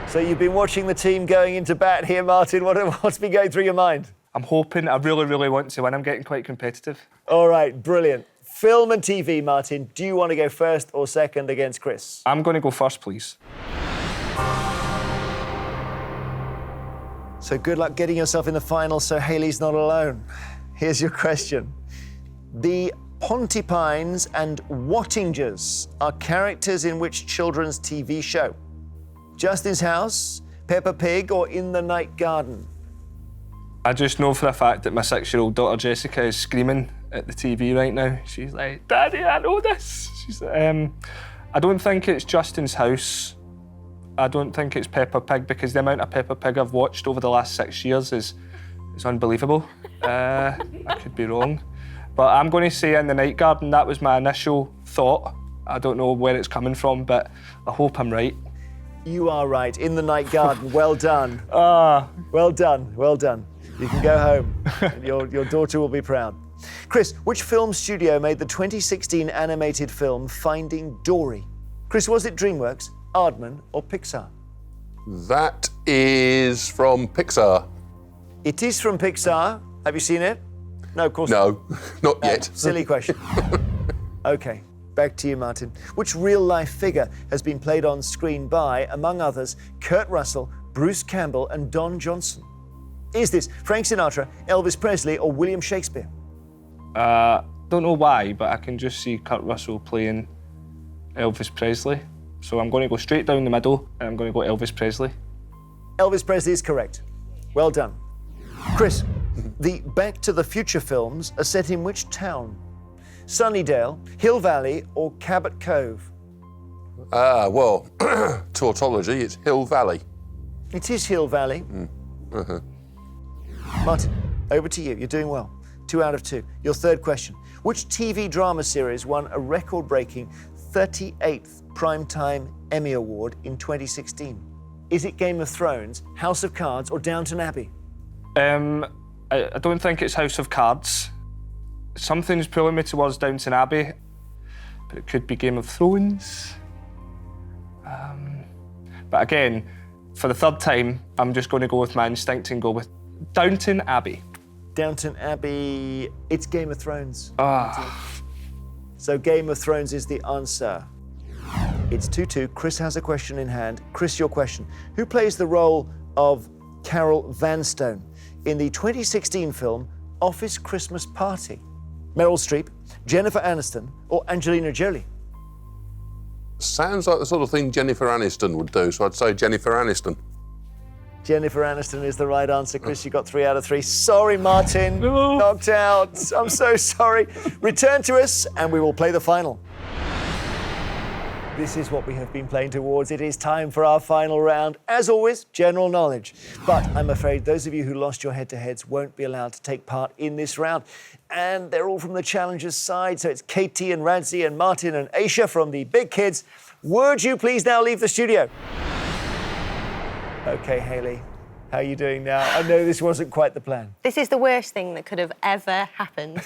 So you've been watching the team going into bat here, Martin. What's been going through your mind? I'm hoping, I really, really want to win. I'm getting quite competitive. All right, brilliant. Film and TV, Martin. Do you want to go first or second against Chris? I'm going to go first, please. So good luck getting yourself in the final so Hayley's not alone. Here's your question. The Pontypines and Wattingers are characters in which children's TV show? Justin's House, Peppa Pig, or In the Night Garden? I just know for a fact that my 6-year-old daughter Jessica is screaming at the TV right now. She's like, "Daddy, I know this." She's, I don't think it's Justin's House. I don't think it's Peppa Pig, because the amount of Peppa Pig I've watched over the last 6 years is unbelievable. I could be wrong. But I'm going to say In the Night Garden. That was my initial thought. I don't know where it's coming from, but I hope I'm right. You are right. In the Night Garden. Well done. Well done. Well done. You can go home. And your daughter will be proud. Chris, which film studio made the 2016 animated film Finding Dory? Chris, was it DreamWorks, Aardman, or Pixar? That is from Pixar. It is from Pixar. Have you seen it? No, of course No, not yet. Silly question. Okay, back to you, Martin. Which real-life figure has been played on screen by, among others, Kurt Russell, Bruce Campbell, and Don Johnson? Is this Frank Sinatra, Elvis Presley, or William Shakespeare? Don't know why, but I can just see Kurt Russell playing Elvis Presley. So I'm going to go straight down the middle, and I'm going to go Elvis Presley. Elvis Presley is correct. Well done. Chris, the Back to the Future films are set in which town? Sunnydale, Hill Valley, or Cabot Cove? Well, tautology, it's Hill Valley. It is Hill Valley. Martin, over to you. You're doing well. 2 out of 2. Your third question. Which TV drama series won a record-breaking 38th Primetime Emmy Award in 2016? Is it Game of Thrones, House of Cards, or Downton Abbey? I don't think it's House of Cards. Something's pulling me towards Downton Abbey, but it could be Game of Thrones. But again, for the third time, I'm just going to go with my instinct and go with Downton Abbey. Downton Abbey, it's Game of Thrones. So Game of Thrones is the answer. It's 2-2. Chris has a question in hand. Chris, your question. Who plays the role of Carol Vanstone in the 2016 film Office Christmas Party? Meryl Streep, Jennifer Aniston, or Angelina Jolie? Sounds like the sort of thing Jennifer Aniston would do, so I'd say Jennifer Aniston. Jennifer Aniston is the right answer. Chris, you got 3 out of 3. Sorry, Martin. Knocked out. I'm so sorry. Return to us and we will play the final. This is what we have been playing towards. It is time for our final round. As always, general knowledge. But I'm afraid those of you who lost your head-to-heads won't be allowed to take part in this round. And they're all from the challengers' side. So it's Katie and Radzi and Martin and Ayshah from the big kids. Would you please now leave the studio? OK, Hayley, how are you doing now? I know this wasn't quite the plan. This is the worst thing that could have ever happened.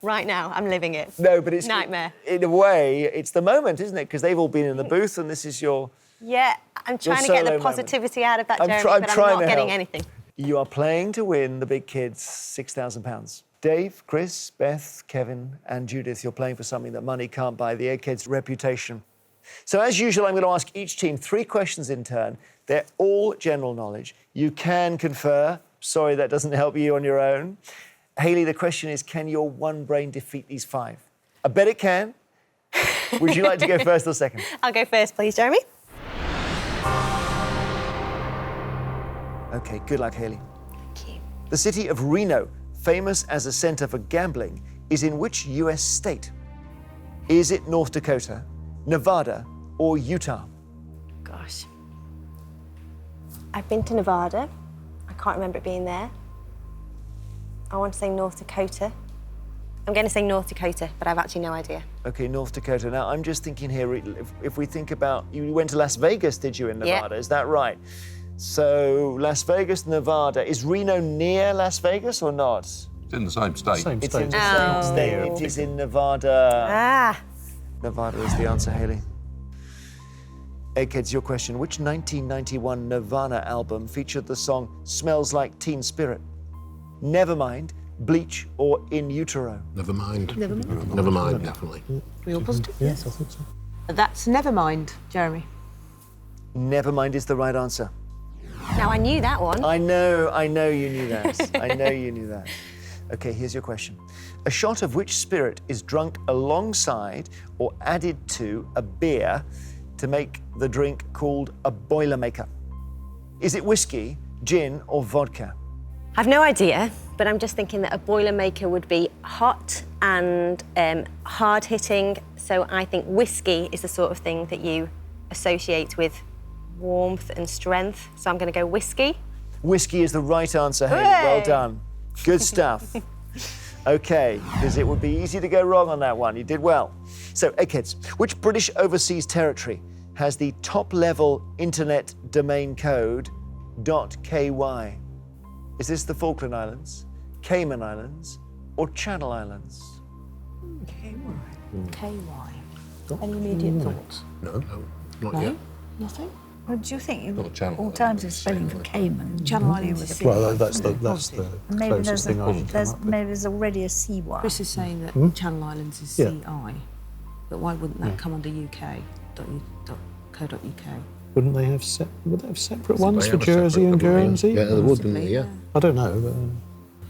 Right now, I'm living it. No, but it's... Nightmare. In a way, it's the moment, isn't it? Because they've all been in the booth and this is your... Yeah, I'm trying to get the positivity out of that, Jeremy, but I'm not getting anything. You are playing to win the big kids' £6,000. Dave, Chris, Beth, Kevin and Judith, you're playing for something that money can't buy, the Eggheads' reputation. So as usual, I'm going to ask each team 3 questions in turn. They're all general knowledge. You can confer. Sorry, that doesn't help you on your own. Hayley, the question is, can your one brain defeat these 5? I bet it can. Would you like to go first or second? I'll go first, please, Jeremy. OK, good luck, Hayley. Thank you. The city of Reno, famous as a centre for gambling, is in which US state? Is it North Dakota, Nevada, or Utah? Gosh. I've been to Nevada. I can't remember it being there. I want to say North Dakota. I'm going to say North Dakota, but I've actually no idea. OK, North Dakota. Now, I'm just thinking here, if we think about... You went to Las Vegas, did you, in Nevada? Yeah. Is that right? So, Las Vegas, Nevada. Is Reno near Las Vegas or not? It's in the same state. It's in the same state. It is in Nevada. Ah. Nevada is the answer, Hayley. Eggheads, your question. Which 1991 Nirvana album featured the song Smells Like Teen Spirit? Nevermind, Bleach, or In Utero? Nevermind. Nevermind. Nevermind, definitely. We all positive? Yes, I think so. That's Nevermind, Jeremy. Nevermind is the right answer. Now, I knew that one. I know you knew that. I know you knew that. OK, here's your question. A shot of which spirit is drunk alongside or added to a beer to make the drink called a Boilermaker? Is it whiskey, gin, or vodka? I've no idea, but I'm just thinking that a Boilermaker would be hot and hard-hitting, so I think whiskey is the sort of thing that you associate with warmth and strength, so I'm going to go whiskey. Whiskey is the right answer, Hayley. Well done. Good stuff. OK, because it would be easy to go wrong on that one. You did well. So, Eggheads, which British overseas territory has the top-level internet domain code .ky? Is this the Falkland Islands, Cayman Islands, or Channel Islands? KY. Any immediate thoughts? No, not No? yet. Nothing? What do you think? Not Channel All times of spelling for Cayman. Channel Islands is Well, that's the Maybe closest thing I can come up with. maybe there's already a CY. Chris is saying that Channel Islands is Yeah. CI, but why wouldn't that come under UK.co.uk? Wouldn't they have would they have separate They ones for have a Jersey separate and government, Guernsey? yeah. Yeah, they would, wouldn't they? Possibly, Yeah. I don't know, but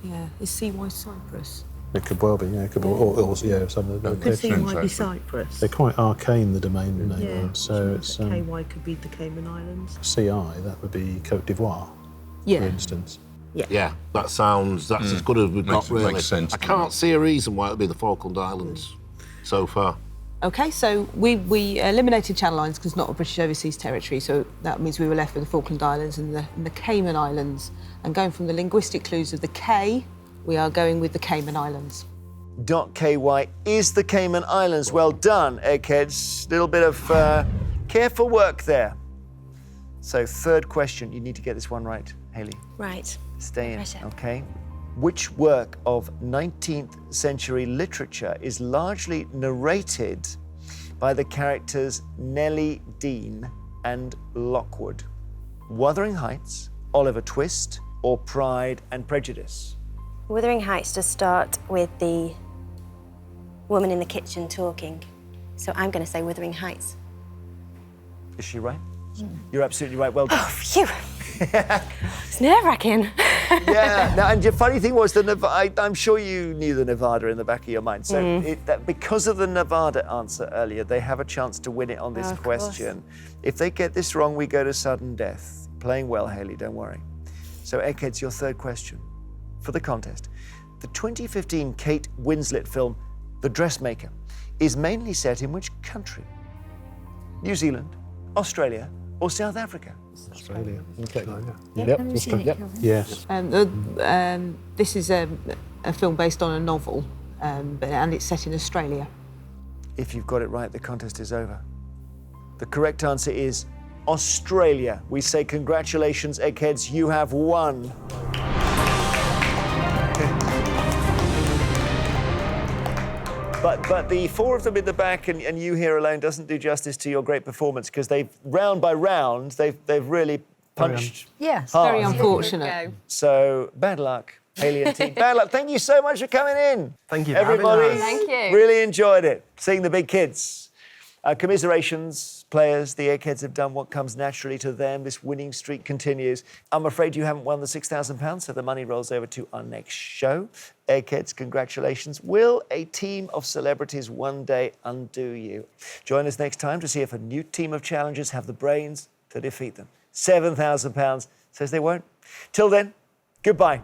Yeah, is CY Cyprus? it could well be. Yeah, it could be. Or yeah, some of the. Could CY be Cyprus? They're quite arcane, the domain name ones, so it's KY could be the Cayman Islands. CI. That would be Côte d'Ivoire, Yeah. for instance. Yeah, that's as good as we've got, really. Makes sense. I can't see a reason why it would be the Falkland Islands so far. Okay, so we eliminated Channel Islands because it's not a British overseas territory, so that means we were left with the Falkland Islands and the Cayman Islands. And going from the linguistic clues of the K, we are going with the Cayman Islands. .ky is the Cayman Islands. Well done, Eggheads. Little bit of careful work there. So, third question. You need to get this one right, Hayley. Right. Stay in, Pressure. OK? Which work of 19th century literature is largely narrated by the characters Nellie Dean and Lockwood? Wuthering Heights, Oliver Twist, or Pride and Prejudice? Wuthering Heights does start with the woman in the kitchen talking, so I'm going to say Wuthering Heights. Is she right? You're absolutely right. Well done. Oh, phew. It's nerve-wracking. Yeah. Now, and the funny thing was, I'm sure you knew the Nevada in the back of your mind. So because of the Nevada answer earlier, they have a chance to win it on this question. If they get this wrong, we go to sudden death. Playing well, Hayley, don't worry. So, Eggheads, your third question for the contest. The 2015 Kate Winslet film, The Dressmaker, is mainly set in which country? New Zealand, Australia, or South Africa? Australia. Okay. Yep. Yes. This is a film based on a novel, and it's set in Australia. If you've got it right, the contest is over. The correct answer is Australia. We say congratulations, Eggheads, you have won. But the four of them in the back and you here alone doesn't do justice to your great performance, because they've, round by round, they've really punched Yes. hard. Very unfortunate. So, bad luck, Hayley and team. Bad luck. Thank you so much for coming in. Thank you for having Everybody, us. Thank you. really enjoyed it, seeing the big kids. Commiserations, players. The Eggheads have done what comes naturally to them. This winning streak continues. I'm afraid you haven't won the £6,000, so the money rolls over to our next show. Eggheads, congratulations. Will a team of celebrities one day undo you? Join us next time to see if a new team of challengers have the brains to defeat them. £7,000 says they won't. Till then, goodbye.